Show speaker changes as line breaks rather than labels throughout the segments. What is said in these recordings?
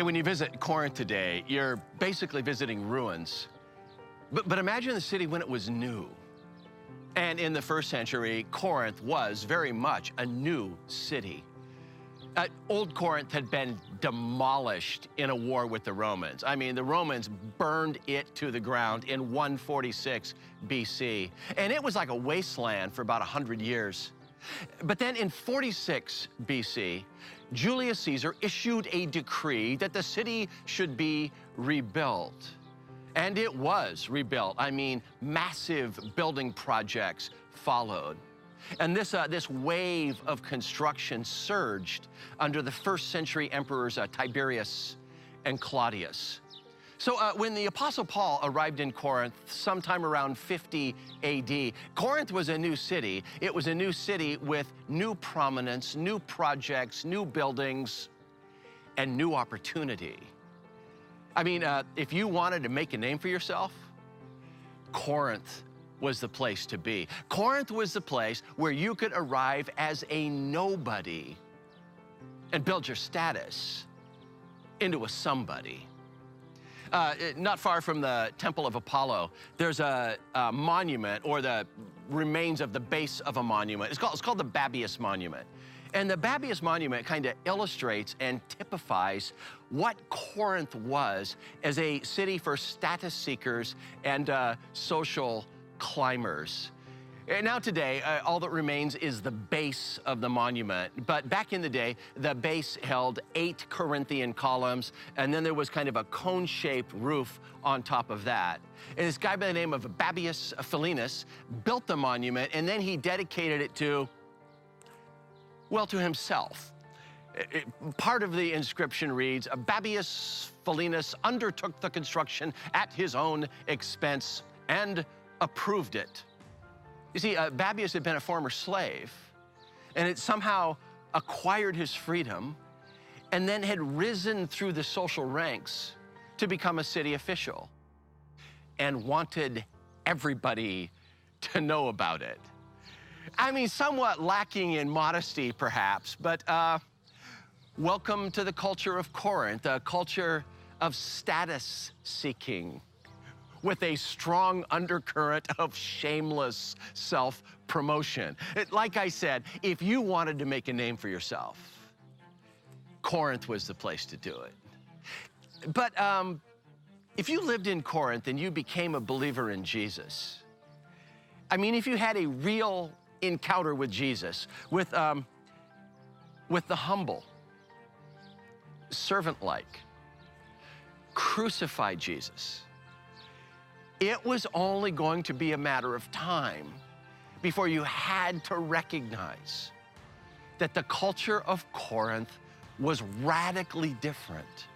When you visit Corinth today, you're basically visiting ruins. But imagine the city when it was new. And in the first century, Corinth was very much a new city. Old Corinth had been demolished in a war with the Romans. I mean, the Romans burned it to the ground in 146 BC. And it was like a wasteland for about 100 years. But then in 46 BC, Julius Caesar issued a decree that the city should be rebuilt. And it was rebuilt. I mean, massive building projects followed. And this wave of construction surged under the first century emperors Tiberius and Claudius. So when the Apostle Paul arrived in Corinth sometime around 50 AD, Corinth was a new city. It was a new city with new prominence, new projects, new buildings, and new opportunity. I mean, if you wanted to make a name for yourself, Corinth was the place to be. Corinth was the place where you could arrive as a nobody and build your status into a somebody. Not far from the Temple of Apollo, there's a monument, or the remains of the base of a monument. It's called the Babius Monument. And the Babius Monument kind of illustrates and typifies what Corinth was as a city for status seekers and social climbers. And now today, all that remains is the base of the monument. But back in the day, the base held 8 Corinthian columns, and then there was kind of a cone-shaped roof on top of that. And this guy by the name of Babius Philinus built the monument, and then he dedicated it to himself. Part of the inscription reads, Babius Philinus undertook the construction at his own expense and approved it. You see, Babius had been a former slave, and had somehow acquired his freedom, and then had risen through the social ranks to become a city official, and wanted everybody to know about it. I mean, somewhat lacking in modesty, perhaps, but welcome to the culture of Corinth, a culture of status seeking, with a strong undercurrent of shameless self-promotion. Like I said, if you wanted to make a name for yourself, Corinth was the place to do it. But if you lived in Corinth and you became a believer in Jesus, I mean, if you had a real encounter with Jesus, with the humble, servant-like, crucified Jesus, it was only going to be a matter of time before you had to recognize that the culture of Corinth was radically different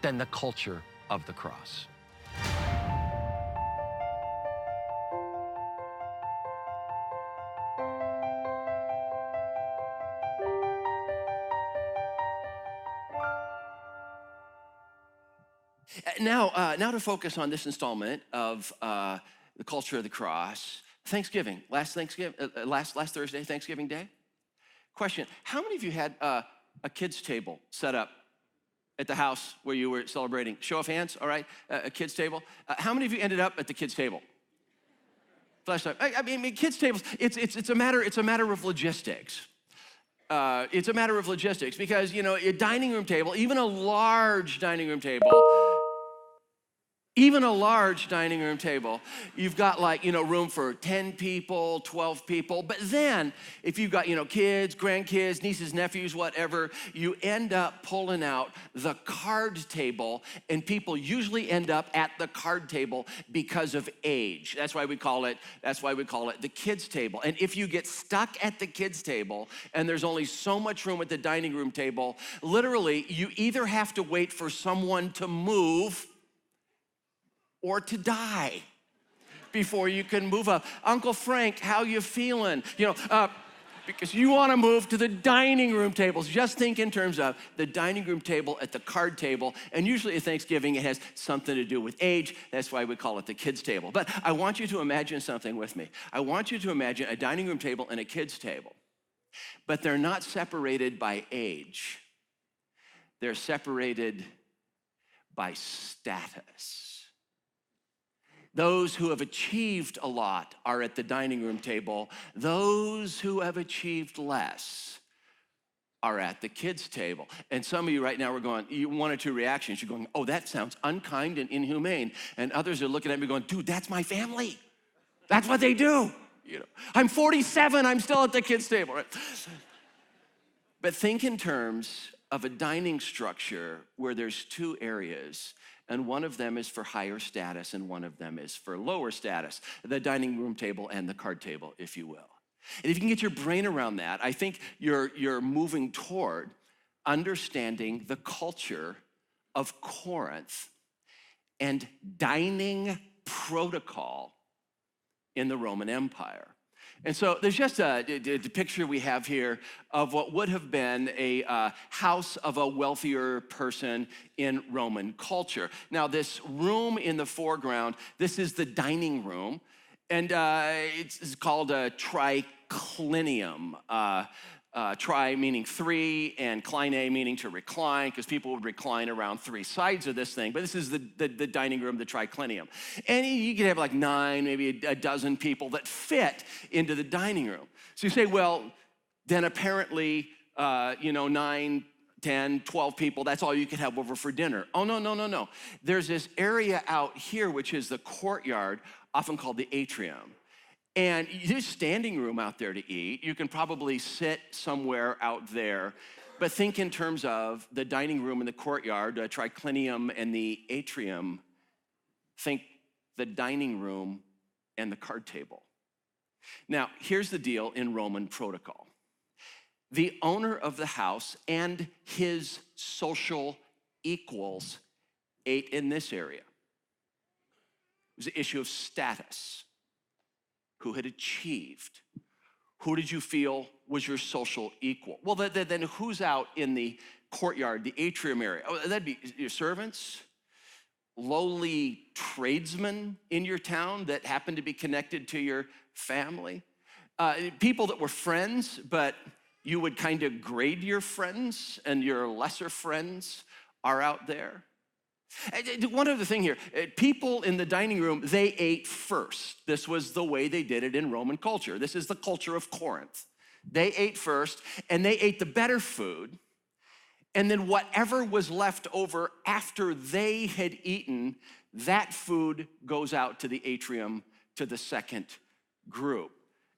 than the culture of the cross. Now to focus on this installment of the culture of the cross, Thanksgiving, last Thursday, Thanksgiving Day. Question, how many of you had a kids' table set up at the house where you were celebrating? Show of hands, all right, a kids' table. How many of you ended up at the kids' table? Flashlight. I mean, kids' tables, it's a matter of logistics. It's a matter of logistics because, you know, a dining room table, even a large dining room table, you've got like, you know, room for 10 people, 12 people. But then if you've got, you know, kids, grandkids, nieces, nephews, whatever, you end up pulling out the card table, and people usually end up at the card table because of age. That's why we call it the kids table. And if you get stuck at the kids table and there's only so much room at the dining room table, literally you either have to wait for someone to move or to die before you can move up. Uncle Frank, how you feeling? You know, because you want to move to the dining room tables. Just think in terms of the dining room table at the card table. And usually at Thanksgiving, it has something to do with age. That's why we call it the kids table. But I want you to imagine something with me. I want you to imagine a dining room table and a kids table, but they're not separated by age.
They're separated by status. Those who have achieved a lot are at the dining room table. Those who have achieved less are at the kids' table. And some of you right now are going, one or two reactions. You're going, oh, that sounds unkind and inhumane. And others are looking at me going, dude, that's my family. That's what they do. I'm 47, I'm still at the kids' table. Right? But think in terms of a dining structure where there's two areas, and one of them is for higher status and one of them is for lower status, the dining room table and the card table, if you will. And if you can get your brain around that, I think you're moving toward understanding the culture of Corinth and dining protocol in the Roman Empire. And so there's just a picture we have here of what would have been a house of a wealthier person in Roman culture. Now, this room in the foreground, this is the dining room, and it's called a triclinium. Tri meaning three, and kline meaning to recline, because people would recline around three sides of this thing. But this is the dining room, the triclinium. And you could have like 9, maybe a dozen people that fit into the dining room. So you say, well, then apparently, 9, 10, 12 people, that's all you could have over for dinner. Oh, no. There's this area out here, which is the courtyard, often called the atrium. And there's standing room out there to eat. You can probably sit somewhere out there. But think in terms of the dining room and the courtyard, the triclinium and the atrium. Think the dining room and the card table. Now, here's the deal in Roman protocol. The owner of the house and his social equals ate in this area. It was an issue of status. Who had achieved? Who did you feel was your social equal? Well, then who's out in the courtyard, the atrium area? Oh, that'd be your servants, lowly tradesmen in your town that happen to be connected to your family, people that were friends, but you would kind of grade your friends, and your lesser friends are out there. One other thing here, people in the dining room, they ate first. This was the way they did it in Roman culture. This is the culture of Corinth. They ate first, and they ate the better food, and then whatever was left over after they had eaten, that food goes out to the atrium to the second group.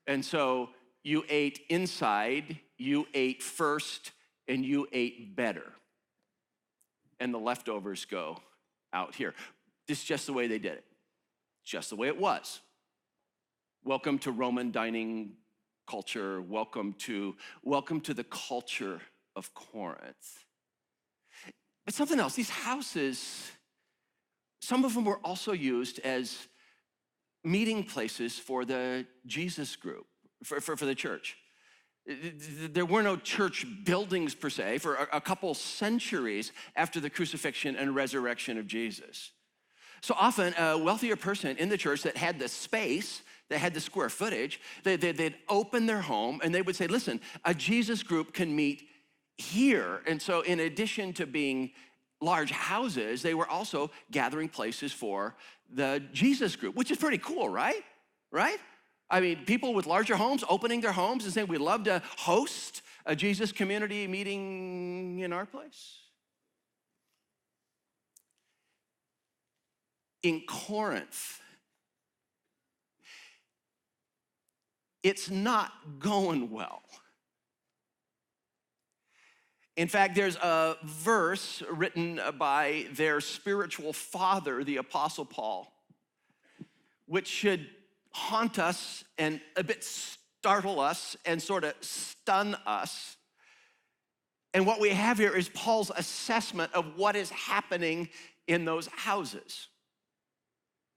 And so you ate inside, you ate first, and you ate better. And the leftovers go out here. This is just the way they did it. Just the way it was. Welcome to Roman dining culture. Welcome to the culture of Corinth. But something else, these houses, some of them were also used as meeting places for the Jesus group, for the church. There were no church buildings per se for a couple centuries after the crucifixion and resurrection of Jesus. So often a wealthier person in the church that had the space, that had the square footage, they'd open their home and they would say, listen, a Jesus group can meet here. And so in addition to being large houses, they were also gathering places for the Jesus group, which is pretty cool, right? Right? I mean, people with larger homes opening their homes and saying, we'd love to host a Jesus community meeting in our place. In Corinth, it's not going well. In fact, there's a verse written by their spiritual father, the Apostle Paul, which should haunt us and a bit startle us and sort of stun us. And what we have here is Paul's assessment of what is happening in those houses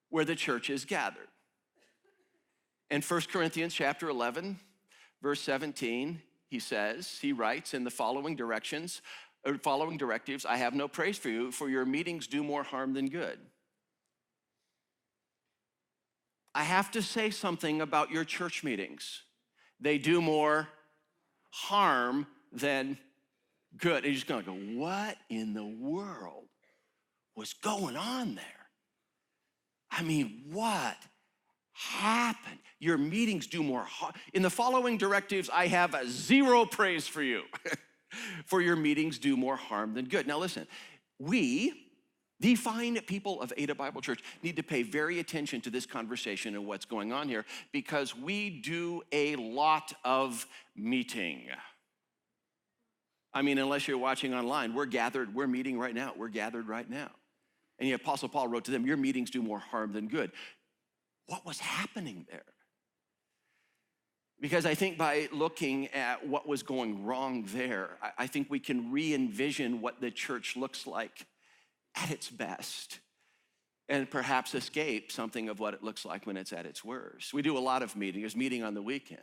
where the church is gathered. In 1 Corinthians chapter 11, verse 17, he writes in the following directives, I have no praise for you, for your meetings do more harm than good. I have to say something about your church meetings. They do more harm than good. And you're just gonna go, what in the world was going on there? I mean, what happened? Your meetings do more harm. In the following directives, I have a zero praise for you. For your meetings do more harm than good. Now listen, we, the fine people of Ada Bible Church, need to pay very attention to this conversation and what's going on here, because we do a lot of meeting. I mean, unless you're watching online, we're meeting right now. We're gathered right now. And the Apostle Paul wrote to them, your meetings do more harm than good. What was happening there? Because I think by looking at what was going wrong there, I think we can re-envision what the church looks like at its best, and perhaps escape something of what it looks like when it's at its worst. We do a lot of meetings. There's meeting on the weekend.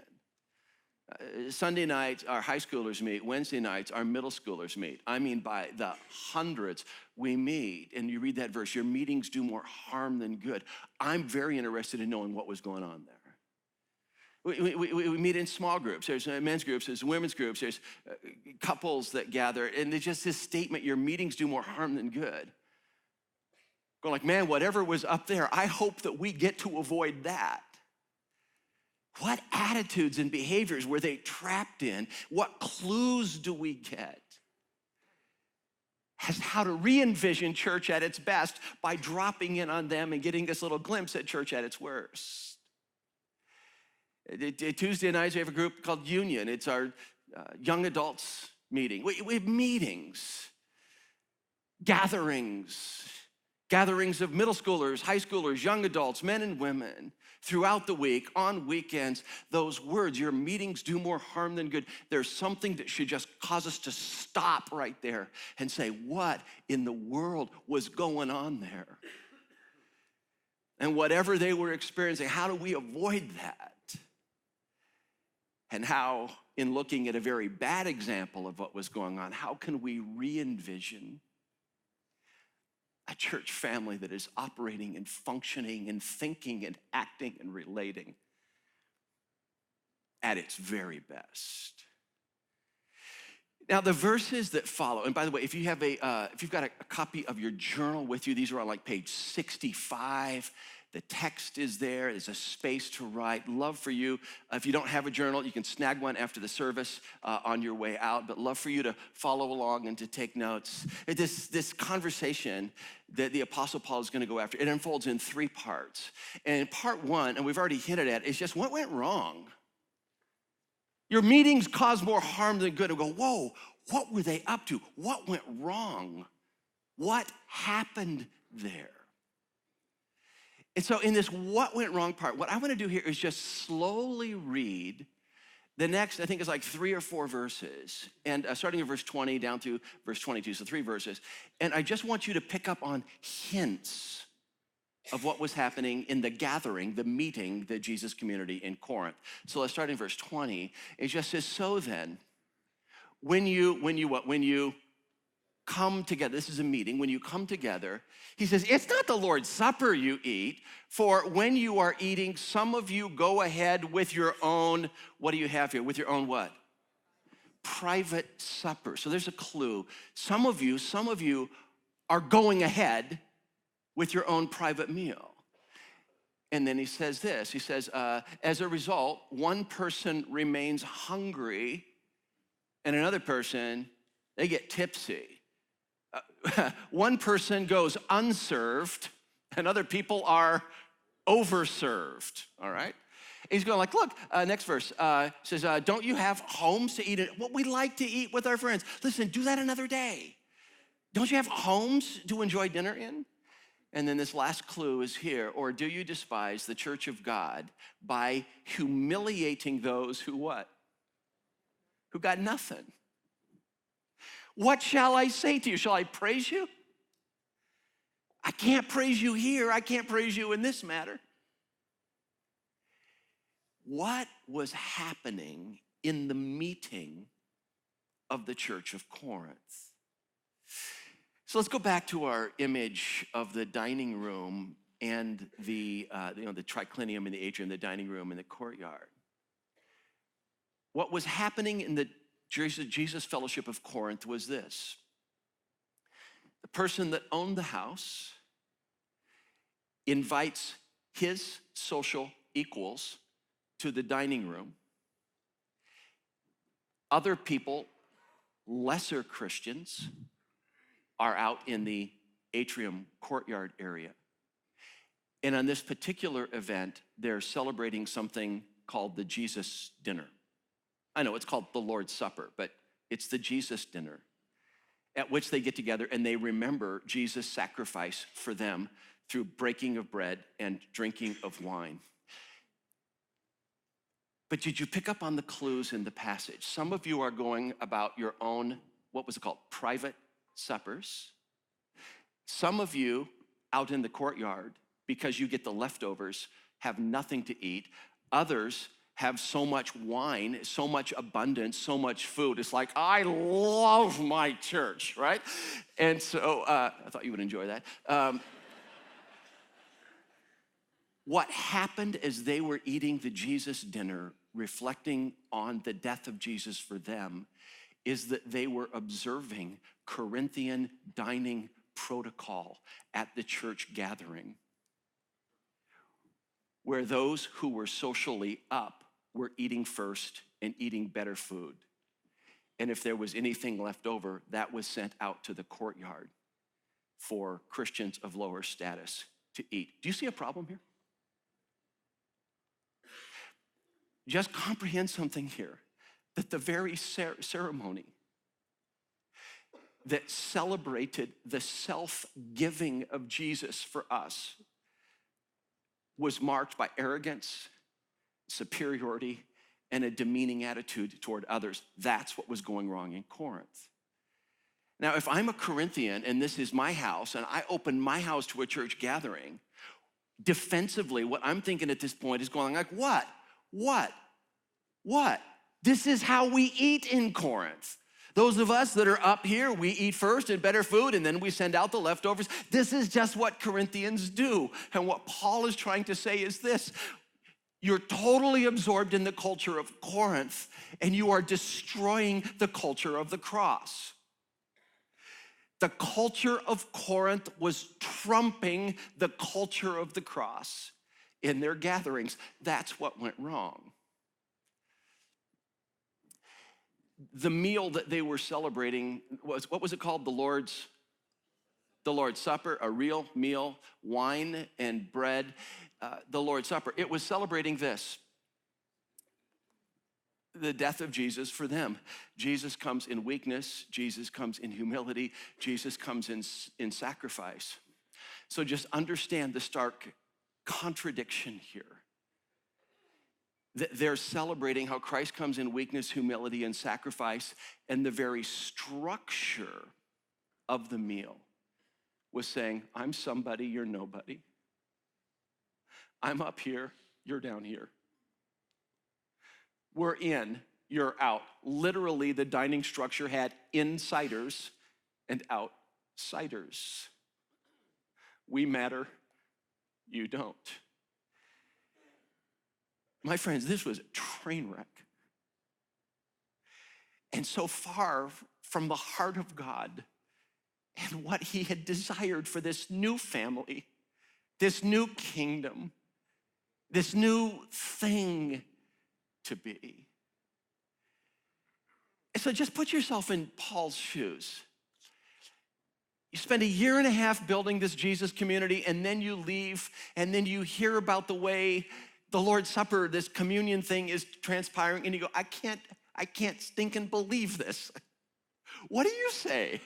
Sunday nights, our high schoolers meet. Wednesday nights, our middle schoolers meet. I mean, by the hundreds we meet. And you read that verse, your meetings do more harm than good. I'm very interested in knowing what was going on there. We meet in small groups. There's men's groups, there's women's groups, there's couples that gather. And there's just this statement, your meetings do more harm than good. Going like, man, whatever was up there, I hope that we get to avoid that. What attitudes and behaviors were they trapped in? What clues do we get as how to re-envision church at its best by dropping in on them and getting this little glimpse at church at its worst? Tuesday nights, we have a group called Union. It's our young adults meeting. We have meetings, gatherings of middle schoolers, high schoolers, young adults, men and women, throughout the week, on weekends. Those words, your meetings do more harm than good. There's something that should just cause us to stop right there and say, what in the world was going on there? And whatever they were experiencing, how do we avoid that? And how, in looking at a very bad example of what was going on, how can we re-envision a church family that is operating and functioning and thinking and acting and relating at its very best? Now, the verses that follow, and by the way, if you've got a copy of your journal with you, these are on like page 65. The text is there. There's a space to write. Love for you. If you don't have a journal, you can snag one after the service on your way out. But love for you to follow along and to take notes. This conversation that the Apostle Paul is going to go after, it unfolds in 3 parts. And part 1, and we've already hinted at, is just what went wrong. Your meetings cause more harm than good. And go, whoa, what were they up to? What went wrong? What happened there? And so in this what went wrong part, what I want to do here is just slowly read the next, I think it's like 3 or 4 verses, and starting at verse 20 down through verse 22, so 3 verses. And I just want you to pick up on hints of what was happening in the gathering, the meeting, the Jesus community in Corinth. So let's start in verse 20. It just says, so then, when you come together, this is a meeting, when you come together, he says, it's not the Lord's Supper you eat, for when you are eating, some of you go ahead with your own, what do you have here? With your own what? Private supper. So there's a clue. Some of you are going ahead with your own private meal. And then he says this, he says, as a result, one person remains hungry and another person, they get tipsy. One person goes unserved and other people are overserved, all right? And he's going like, look, next verse says, don't you have homes to eat what we like to eat with our friends? Listen, do that another day. Don't you have homes to enjoy dinner in? And then this last clue is here, or do you despise the church of God by humiliating those who what? Who got nothing. What shall I say to you? Shall I praise you? I can't praise you here. I can't praise you in this matter. What was happening in the meeting of the church of Corinth? So let's go back to our image of the dining room and the triclinium and the atrium, the dining room and the courtyard. What was happening in the Jesus Fellowship of Corinth was this. The person that owned the house invites his social equals to the dining room. Other people, lesser Christians, are out in the atrium courtyard area. And on this particular event, they're celebrating something called the Jesus dinner. I know it's called the Lord's Supper, but it's the Jesus dinner, at which they get together and they remember Jesus' sacrifice for them through breaking of bread and drinking of wine. But did you pick up on the clues in the passage? Some of you are going about your own, what was it called, private suppers. Some of you out in the courtyard, because you get the leftovers, have nothing to eat. Others have so much wine, so much abundance, so much food. It's like, I love my church, right? And so, I thought you would enjoy that. What happened as they were eating the Jesus dinner, reflecting on the death of Jesus for them, is that they were observing Corinthian dining protocol at the church gathering, where those who were socially up were eating first and eating better food. And if there was anything left over, that was sent out to the courtyard for Christians of lower status to eat. Do you see a problem here? Just comprehend something here, that the very ceremony that celebrated the self-giving of Jesus for us was marked by arrogance, superiority, and a demeaning attitude toward others. That's what was going wrong in Corinth. Now, if I'm a Corinthian and this is my house and I open my house to a church gathering, defensively, what I'm thinking at this point is going like, what? This is how we eat in Corinth. Those of us that are up here, we eat first and better food, and then we send out the leftovers. This is just what Corinthians do. And what Paul is trying to say is this: you're totally absorbed in the culture of Corinth, and you are destroying the culture of the cross. The culture of Corinth was trumping the culture of the cross in their gatherings. That's what went wrong. The meal that they were celebrating was, what was it called? The Lord's Supper, a real meal, wine and bread, the Lord's Supper. It was celebrating this: the death of Jesus for them. Jesus comes in weakness. Jesus comes in humility. Jesus comes in sacrifice. So just understand the stark contradiction here. They're celebrating how Christ comes in weakness, humility, and sacrifice, and the very structure of the meal was saying, I'm somebody, you're nobody. I'm up here, you're down here. We're in, you're out. Literally, the dining structure had insiders and outsiders. We matter, you don't. My friends, this was a train wreck. And so far from the heart of God and what he had desired for this new family, this new kingdom, this new thing to be. And so just put yourself in Paul's shoes. You spend 1.5 years building this Jesus community, and then you leave, and then you hear about the way the Lord's Supper, this communion thing is transpiring, and you go, I can't stinking believe this. What do you say?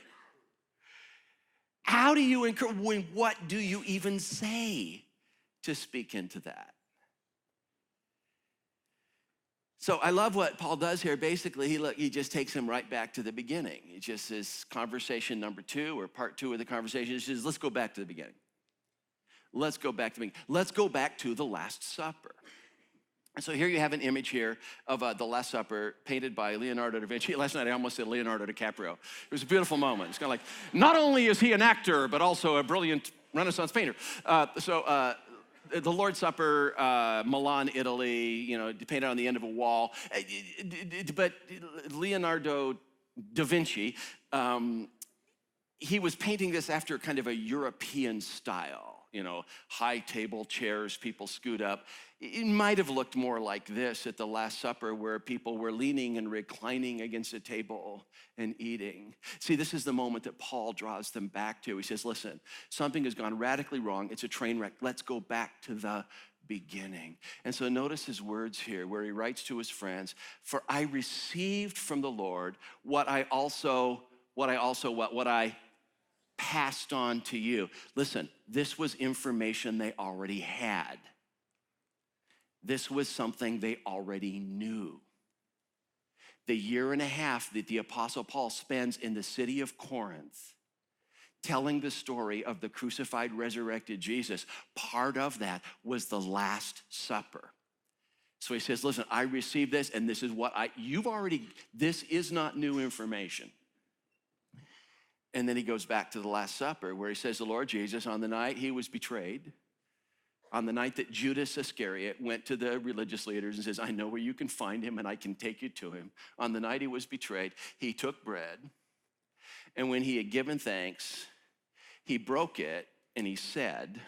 How do you encourage, what do you even say to speak into that? So I love what Paul does here. Basically, he just takes him right back to the beginning. It just says conversation number 2 or part 2 of the conversation. He says, let's go back to the beginning. Let's go back to the beginning. Let's go back to the Last Supper. And so here you have an image here of the Last Supper painted by Leonardo da Vinci. Last night I almost said Leonardo DiCaprio. It was a beautiful moment. It's kind of like, not only is he an actor, but also a brilliant Renaissance painter. the Lord's Supper, Milan, Italy, painted on the end of a wall. But Leonardo da Vinci, he was painting this after kind of a European style, high table chairs, people scoot up. It might have looked more like this at the Last Supper, where people were leaning and reclining against a table and eating. See, this is the moment that Paul draws them back to. He says, listen, something has gone radically wrong. It's a train wreck. Let's go back to the beginning. And so notice his words here where he writes to his friends, for I received from the Lord what I passed on to you. Listen, this was information they already had. This was something they already knew. The year and a half that the Apostle Paul spends in the city of Corinth telling the story of the crucified, resurrected Jesus, part of that was the Last Supper. So he says, listen, I received this, and this is what this is not new information. And then he goes back to the Last Supper where he says, the Lord Jesus, on the night he was betrayed, on the night that Judas Iscariot went to the religious leaders and says, I know where you can find him and I can take you to him. On the night he was betrayed, he took bread, and when he had given thanks, he broke it and he said,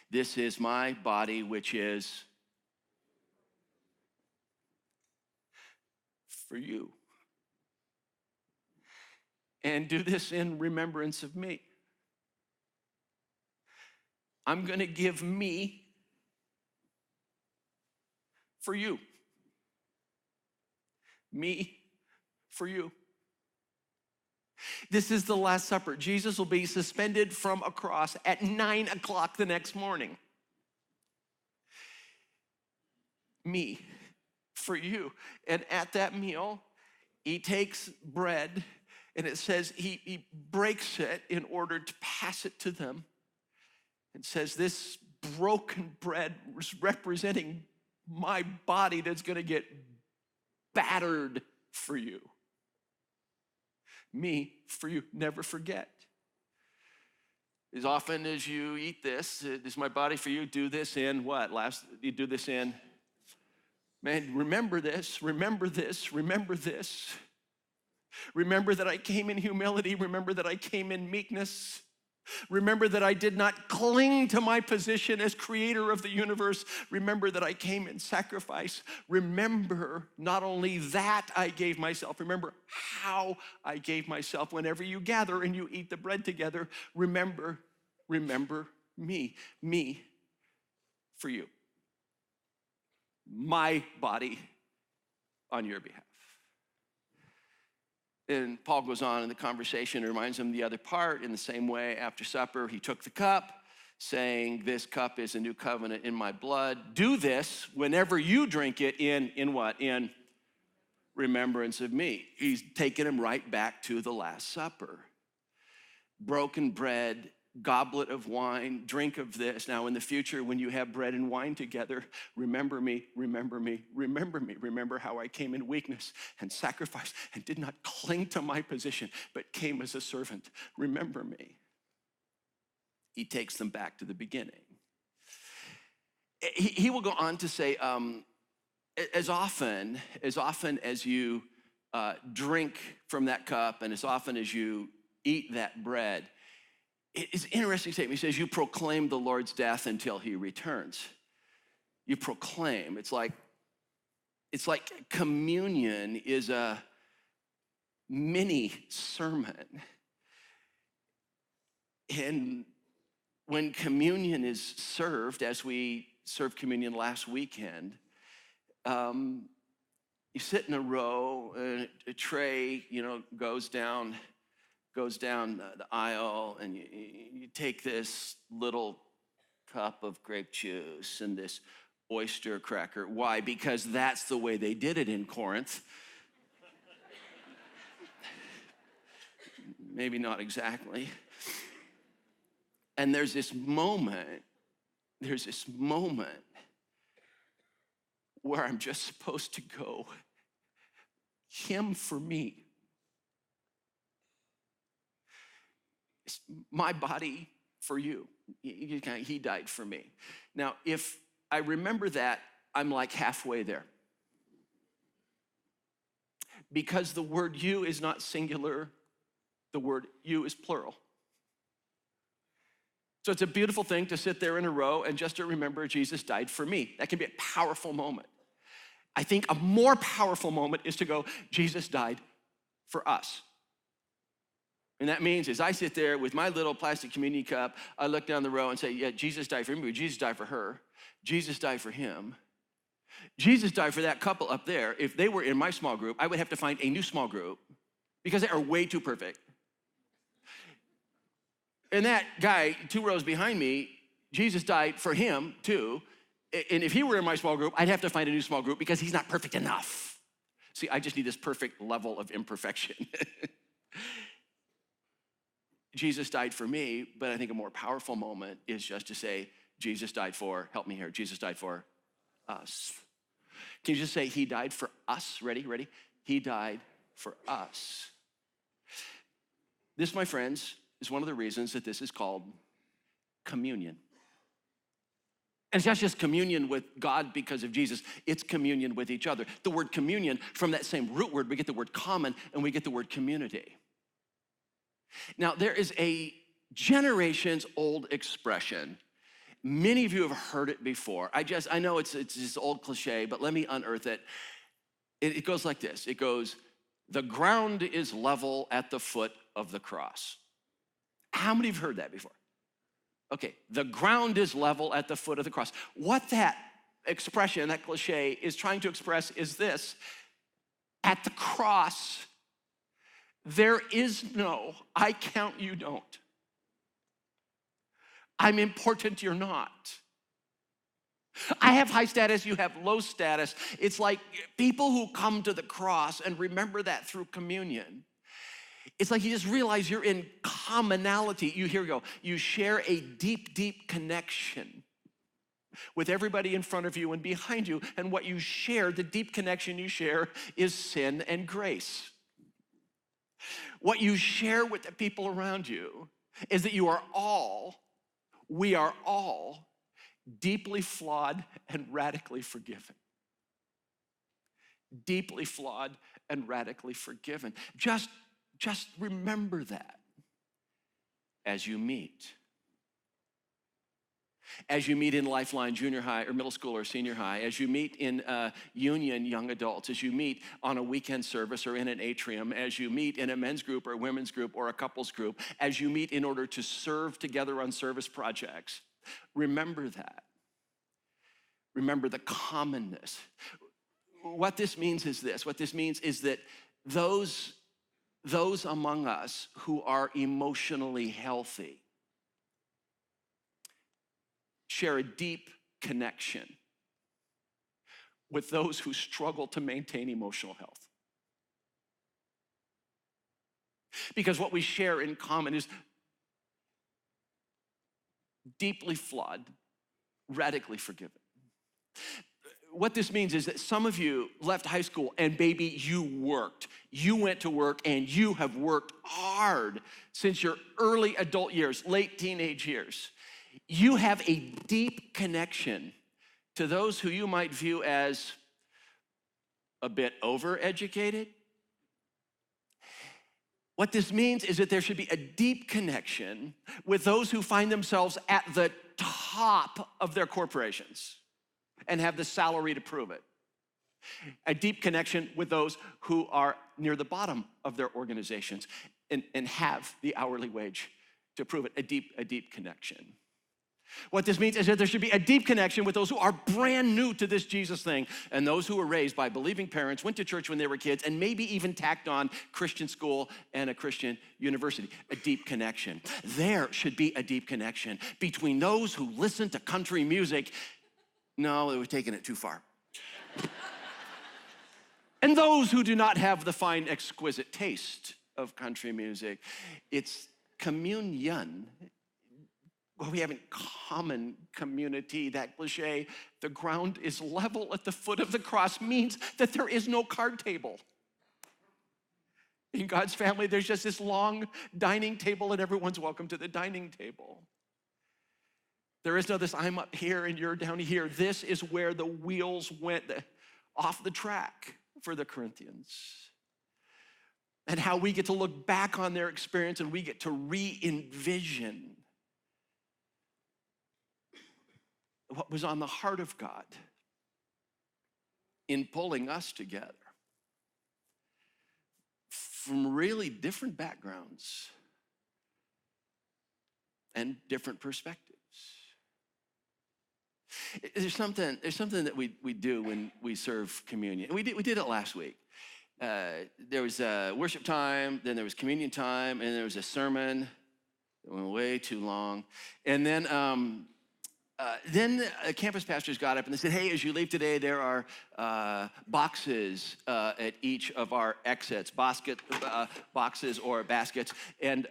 this is my body, which is for you. And do this in remembrance of me. I'm going to give me for you. Me for you. This is the Last Supper. Jesus will be suspended from a cross at 9 o'clock the next morning. Me for you. And at that meal, he takes bread, and it says he breaks it in order to pass it to them. It says this broken bread was representing my body that's going to get battered for you. Me for you. Never forget. As often as you eat this is my body for you. Do this in what? You do this in, man, remember this, remember this, remember this. Remember that I came in humility. Remember that I came in meekness. Remember that I did not cling to my position as creator of the universe. Remember that I came in sacrifice. Remember not only that I gave myself, remember how I gave myself. Whenever you gather and you eat the bread together, remember me for you. My body on your behalf. And Paul goes on in the conversation and reminds him the other part. In the same way, after supper, he took the cup, saying, this cup is a new covenant in my blood. Do this whenever you drink it in what? In remembrance of me. He's taken him right back to the Last Supper. Broken bread, goblet of wine, drink of this. Now in the future, when you have bread and wine together, remember me, remember me, remember me. Remember how I came in weakness and sacrifice and did not cling to my position, but came as a servant. Remember me. He takes them back to the beginning. He will go on to say, as often as you drink from that cup and as often as you eat that bread, it's an interesting statement. He says, you proclaim the Lord's death until he returns. You proclaim. It's like communion is a mini sermon. And when communion is served, as we served communion last weekend, you sit in a row, and a tray, goes down the aisle, and you take this little cup of grape juice and this oyster cracker. Why? Because that's the way they did it in Corinth. Maybe not exactly. And there's this moment where I'm just supposed to go, him for me. It's my body for you. He died for me. Now, if I remember that, I'm like halfway there. Because the word you is not singular, the word you is plural. So it's a beautiful thing to sit there in a row and just to remember Jesus died for me. That can be a powerful moment. I think a more powerful moment is to go, Jesus died for us. And that means as I sit there with my little plastic communion cup, I look down the row and say, yeah, Jesus died for me, Jesus died for her, Jesus died for him. Jesus died for that couple up there. If they were in my small group, I would have to find a new small group because they are way too perfect. And that guy 2 rows behind me, Jesus died for him too. And if he were in my small group, I'd have to find a new small group because he's not perfect enough. See, I just need this perfect level of imperfection. Jesus died for me, but I think a more powerful moment is just to say, Jesus died for, help me here, Jesus died for us. Can you just say, he died for us? Ready? He died for us. This, my friends, is one of the reasons that this is called communion. And it's not just communion with God because of Jesus, it's communion with each other. The word communion, from that same root word, we get the word common and we get the word community. Now, there is a generations old expression. Many of you have heard it before. I know it's this old cliche, but let me unearth it. It goes like this. It goes, the ground is level at the foot of the cross. How many have heard that before? Okay, the ground is level at the foot of the cross. What that expression, that cliche, is trying to express is this. At the cross, there is no, I count, you don't. I'm important, you're not. I have high status, you have low status. It's like people who come to the cross and remember that through communion. It's like you just realize you're in commonality. Here we go. You share a deep, deep connection with everybody in front of you and behind you. And what you share, the deep connection you share, is sin and grace. What you share with the people around you is that we are all deeply flawed and radically forgiven. Deeply flawed and radically forgiven. Just remember that as you meet. As you meet in Lifeline junior high or middle school or senior high, as you meet in Union young adults, as you meet on a weekend service or in an atrium, as you meet in a men's group or a women's group or a couples group, as you meet in order to serve together on service projects, remember that. Remember the commonness. What this means is this. What this means is that those among us who are emotionally healthy share a deep connection with those who struggle to maintain emotional health. Because what we share in common is deeply flawed, radically forgiven. What this means is that some of you left high school and baby, you worked. You went to work and you have worked hard since your early adult years, late teenage years. You have a deep connection to those who you might view as a bit overeducated. What this means is that there should be a deep connection with those who find themselves at the top of their corporations and have the salary to prove it. A deep connection with those who are near the bottom of their organizations and have the hourly wage to prove it, a deep connection. What this means is that there should be a deep connection with those who are brand new to this Jesus thing and those who were raised by believing parents, went to church when they were kids, and maybe even tacked on Christian school and a Christian university. A deep connection. There should be a deep connection between those who listen to country music. No, they were taking it too far. And those who do not have the fine, exquisite taste of country music. It's communion. Well, we have in common community, that cliche, the ground is level at the foot of the cross, means that there is no card table. In God's family, there's just this long dining table and everyone's welcome to the dining table. There is no this, I'm up here and you're down here. This is where the wheels went off the track for the Corinthians. And how we get to look back on their experience and we get to re-envision what was on the heart of God in pulling us together from really different backgrounds and different perspectives. There's something that we do when we serve communion. We did it last week. There was a worship time, then there was communion time, and there was a sermon that went way too long. And then campus pastors got up and they said, hey, as you leave today, there are boxes at each of our exits, boxes or baskets. And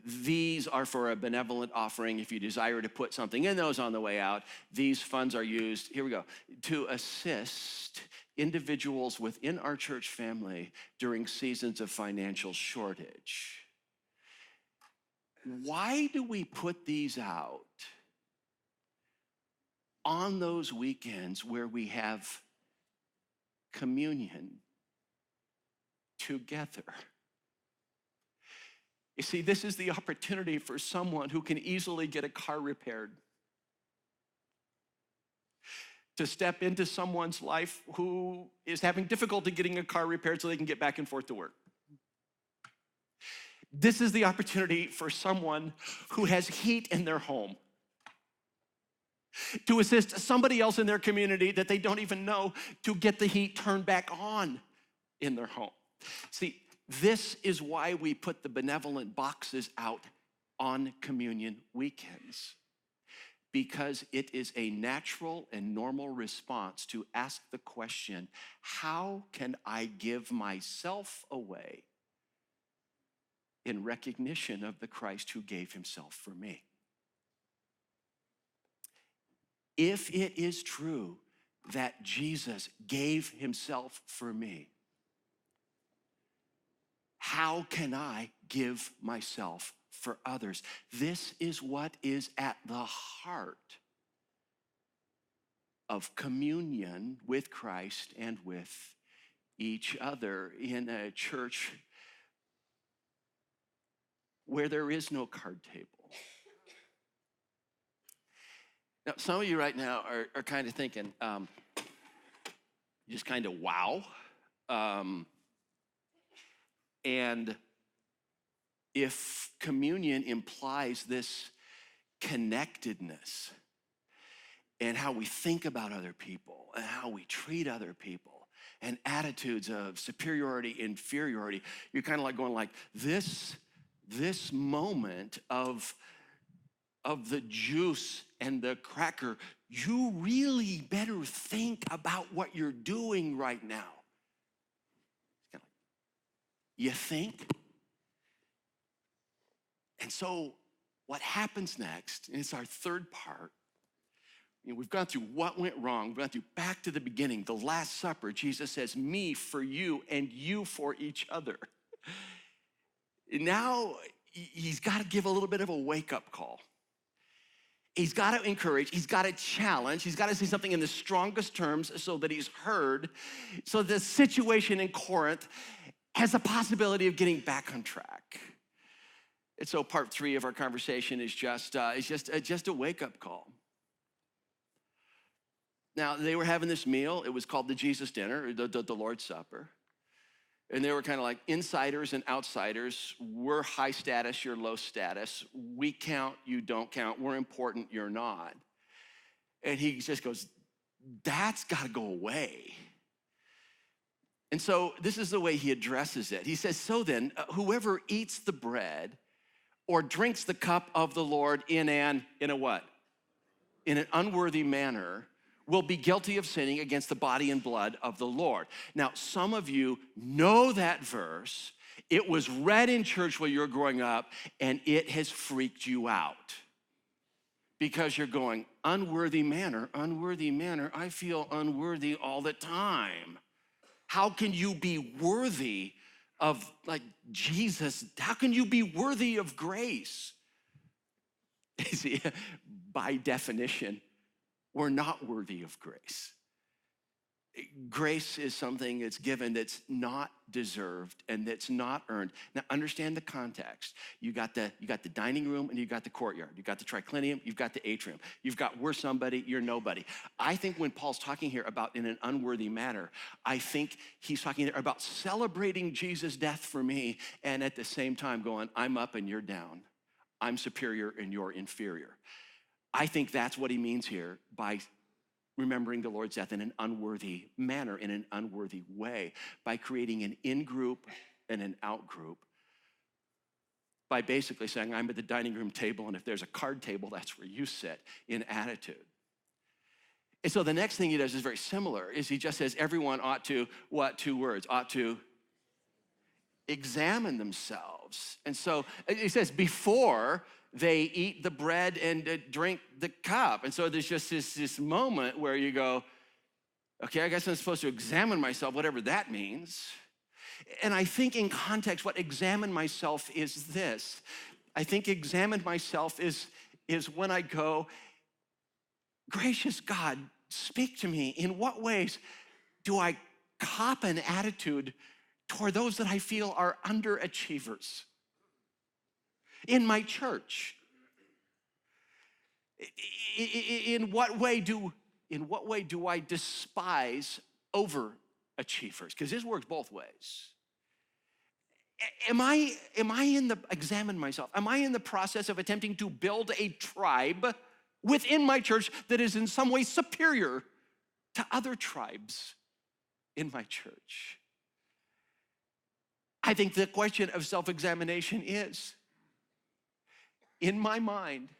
these are for a benevolent offering. If you desire to put something in those on the way out, these funds are used, here we go, to assist individuals within our church family during seasons of financial shortage. Why do we put these out on those weekends where we have communion together? You see, this is the opportunity for someone who can easily get a car repaired to step into someone's life who is having difficulty getting a car repaired so they can get back and forth to work. This is the opportunity for someone who has heat in their home to assist somebody else in their community that they don't even know to get the heat turned back on in their home. See, this is why we put the benevolent boxes out on communion weekends, because it is a natural and normal response to ask the question, how can I give myself away in recognition of the Christ who gave himself for me? If it is true that Jesus gave himself for me, how can I give myself for others? This is what is at the heart of communion with Christ and with each other in a church where there is no card table. Now, some of you right now are kind of thinking, just kind of wow. And if communion implies this connectedness and how we think about other people and how we treat other people and attitudes of superiority, inferiority, you're kind of like going like, this moment of the juice and the cracker, you really better think about what you're doing right now. You think? And so what happens next, and it's our third part, we've gone through what went wrong, we've gone through back to the beginning, the Last Supper. Jesus says, me for you and you for each other. Now, he's got to give a little bit of a wake-up call. He's got to encourage, he's got to challenge, he's got to say something in the strongest terms so that he's heard, so the situation in Corinth has a possibility of getting back on track. And so part 3 of our conversation is just a wake-up call. Now, they were having this meal. It was called the Jesus dinner, the Lord's Supper. And they were kind of like insiders and outsiders. We're high status, you're low status. We count, you don't count. We're important, you're not. And he just goes, that's got to go away. And so this is the way he addresses it. He says, so then, whoever eats the bread or drinks the cup of the Lord in a what? In an unworthy manner will be guilty of sinning against the body and blood of the Lord. Now, some of you know that verse. It was read in church while you were growing up, and it has freaked you out. Because you're going, unworthy manner, I feel unworthy all the time. How can you be worthy of like Jesus? How can you be worthy of grace? See, by definition, we're not worthy of grace. Grace is something that's given that's not deserved and that's not earned. Now, understand the context. You got the dining room and you got the courtyard. You got the triclinium, you've got the atrium. You've got we're somebody, you're nobody. I think when Paul's talking here about in an unworthy manner, I think he's talking there about celebrating Jesus' death for me and at the same time going, I'm up and you're down. I'm superior and you're inferior. I think that's what he means here by remembering the Lord's death in an unworthy manner, in an unworthy way, by creating an in-group and an out-group, by basically saying, I'm at the dining room table, and if there's a card table, that's where you sit in attitude. And so the next thing he does is very similar, is he just says everyone ought to, what, 2 words, ought to examine themselves. And so he says before they eat the bread and drink the cup. And so there's just this moment where you go, okay, I guess I'm supposed to examine myself, whatever that means. And I think in context, what examine myself is this. I think examine myself is when I go, gracious God, speak to me. In what ways do I cop an attitude toward those that I feel are underachievers in my church? In what way do I despise overachievers? Because this works both ways. Am I examine myself, am I in the process of attempting to build a tribe within my church that is in some way superior to other tribes in my church? I think the question of self-examination is, in my mind,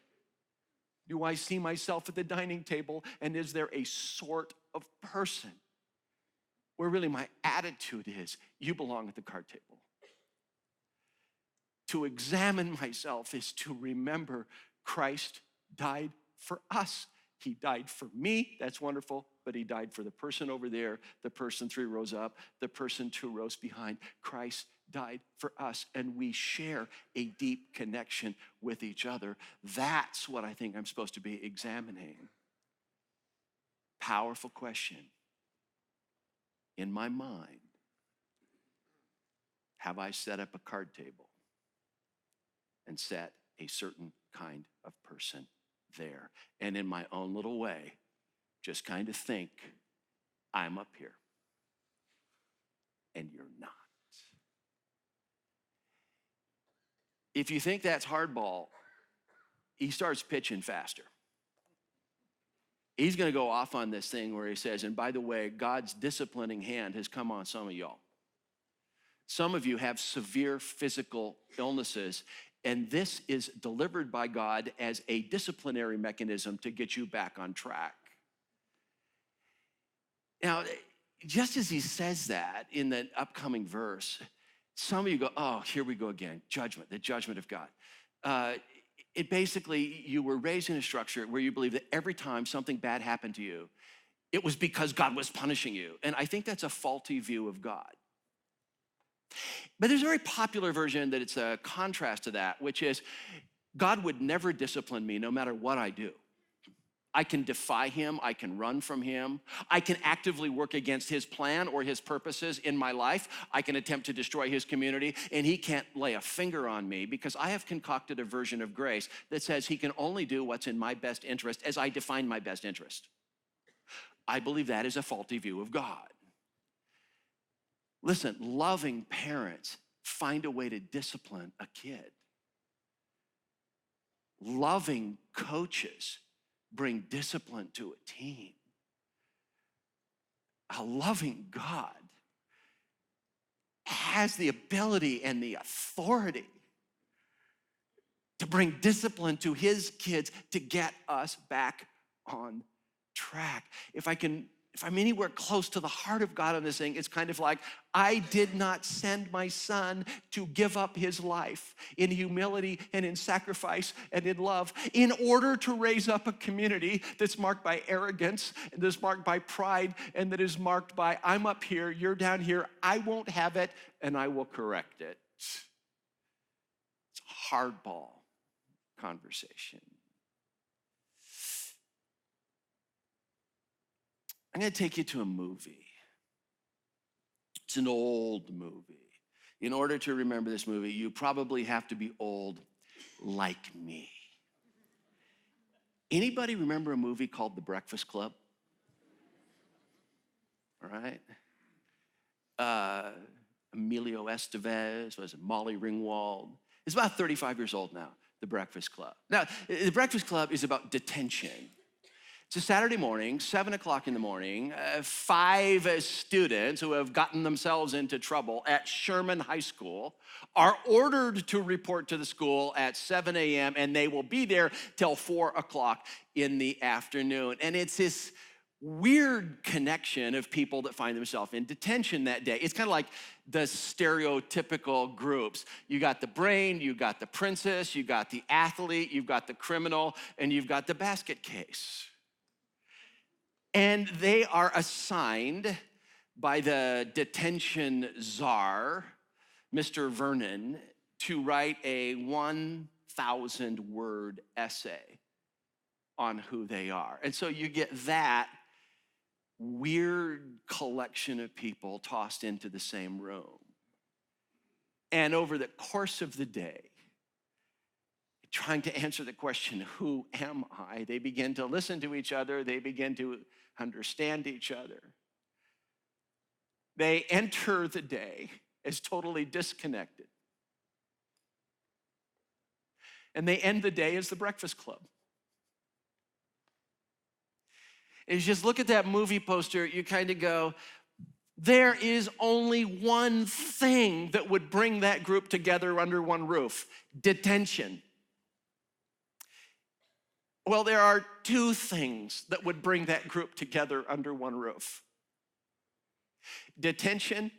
do I see myself at the dining table, and is there a sort of person where really my attitude is, you belong at the card table? To examine myself is to remember Christ died for us. He died for me, that's wonderful, but he died for the person over there, the person 3 rows up, the person 2 rows behind. Christ died for us, and we share a deep connection with each other. That's what I think I'm supposed to be examining. Powerful question. In my mind, have I set up a card table and set a certain kind of person there? And in my own little way, just kind of think, I'm up here, and you're not. If you think that's hardball, he starts pitching faster. He's going to go off on this thing where he says, and by the way, God's disciplining hand has come on some of y'all. Some of you have severe physical illnesses, and this is delivered by God as a disciplinary mechanism to get you back on track. Now, just as he says that in the upcoming verse, some of you go, oh, here we go again, judgment, the judgment of God. It basically, you were raised in a structure where you believe that every time something bad happened to you, it was because God was punishing you. And I think that's a faulty view of God. But there's a very popular version that it's a contrast to that, which is God would never discipline me no matter what I do. I can defy him, I can run from him, I can actively work against his plan or his purposes in my life, I can attempt to destroy his community, and he can't lay a finger on me because I have concocted a version of grace that says he can only do what's in my best interest as I define my best interest. I believe that is a faulty view of God. Listen, loving parents find a way to discipline a kid. Loving coaches bring discipline to a team. A loving God has the ability and the authority to bring discipline to his kids to get us back on track. If I'm anywhere close to the heart of God on this thing, it's kind of like, I did not send my son to give up his life in humility and in sacrifice and in love in order to raise up a community that's marked by arrogance, and that's marked by pride, and that is marked by, I'm up here, you're down here, I won't have it, and I will correct it. It's a hardball conversation. I'm going to take you to a movie. It's an old movie. In order to remember this movie, you probably have to be old like me. Anybody remember a movie called The Breakfast Club? All right. Emilio Estevez, was it Molly Ringwald? It's about 35 years old now, The Breakfast Club. Now, The Breakfast Club is about detention. It's a Saturday morning, 7 o'clock in the morning. 5 students who have gotten themselves into trouble at Sherman High School are ordered to report to the school at 7 a.m. and they will be there till 4 o'clock in the afternoon. And it's this weird connection of people that find themselves in detention that day. It's kind of like the stereotypical groups. You got the brain, you got the princess, you got the athlete, you've got the criminal, and you've got the basket case. And they are assigned by the detention czar, Mr. Vernon, to write a 1,000-word essay on who they are. And so you get that weird collection of people tossed into the same room. And over the course of the day, trying to answer the question, who am I? They begin to listen to each other. They begin to understand each other. They enter the day as totally disconnected. And they end the day as the Breakfast Club. And you just look at that movie poster, you kind of go, there is only one thing that would bring that group together under one roof: detention. Well, there are 2 things that would bring that group together under one roof: detention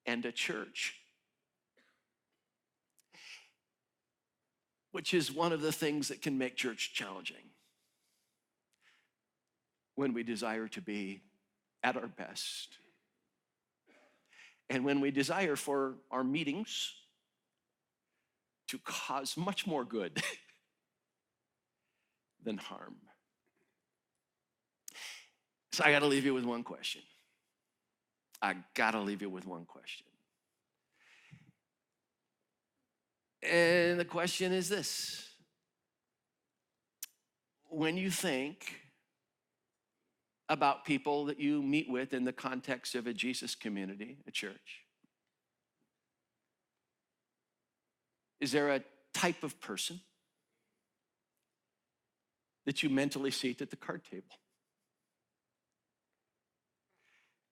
and a church, which is one of the things that can make church challenging when we desire to be at our best. And when we desire for our meetings to cause much more good than harm. So I gotta leave you with one question. And the question is this: when you think about people that you meet with in the context of a Jesus community, a church, is there a type of person that you mentally seat at the card table?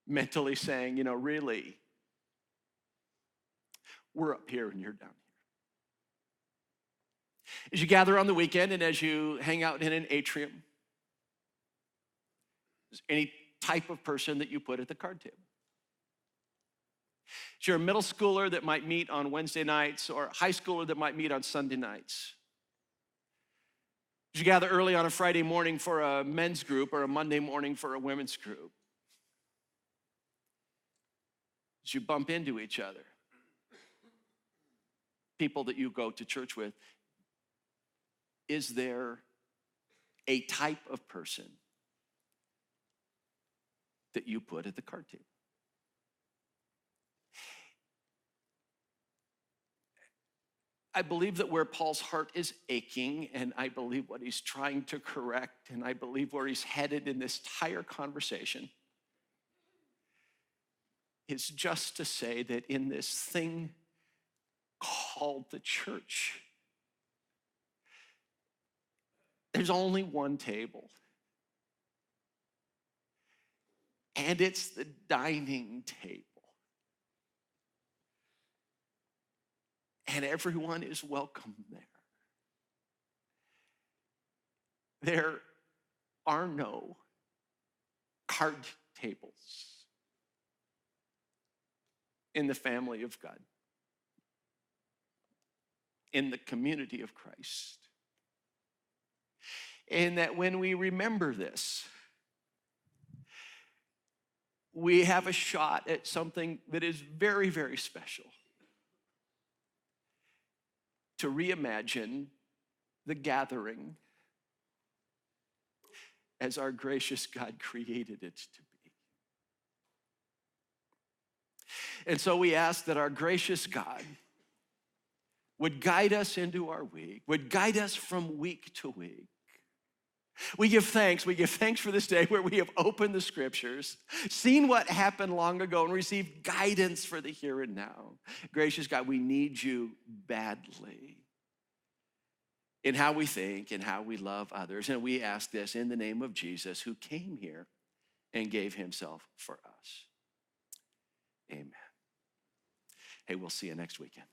Mentally saying, really, we're up here and you're down here. As you gather on the weekend and as you hang out in an atrium, is any type of person that you put at the card table? Is you're a middle schooler that might meet on Wednesday nights, or a high schooler that might meet on Sunday nights? As you gather early on a Friday morning for a men's group or a Monday morning for a women's group? As you bump into each other, people that you go to church with, is there a type of person that you put at the card table? I believe that where Paul's heart is aching, and I believe what he's trying to correct, and I believe where he's headed in this entire conversation, is just to say that in this thing called the church, there's only one table. And it's the dining table. And everyone is welcome there. There are no card tables in the family of God, in the community of Christ. And that when we remember this, we have a shot at something that is very, very special. To reimagine the gathering as our gracious God created it to be. And so we ask that our gracious God would guide us into our week, would guide us from week to week. We give thanks. We give thanks for this day where we have opened the scriptures, seen what happened long ago, and received guidance for the here and now. Gracious God, we need you badly in how we think and how we love others. And we ask this in the name of Jesus, who came here and gave himself for us. Amen. Hey, we'll see you next weekend.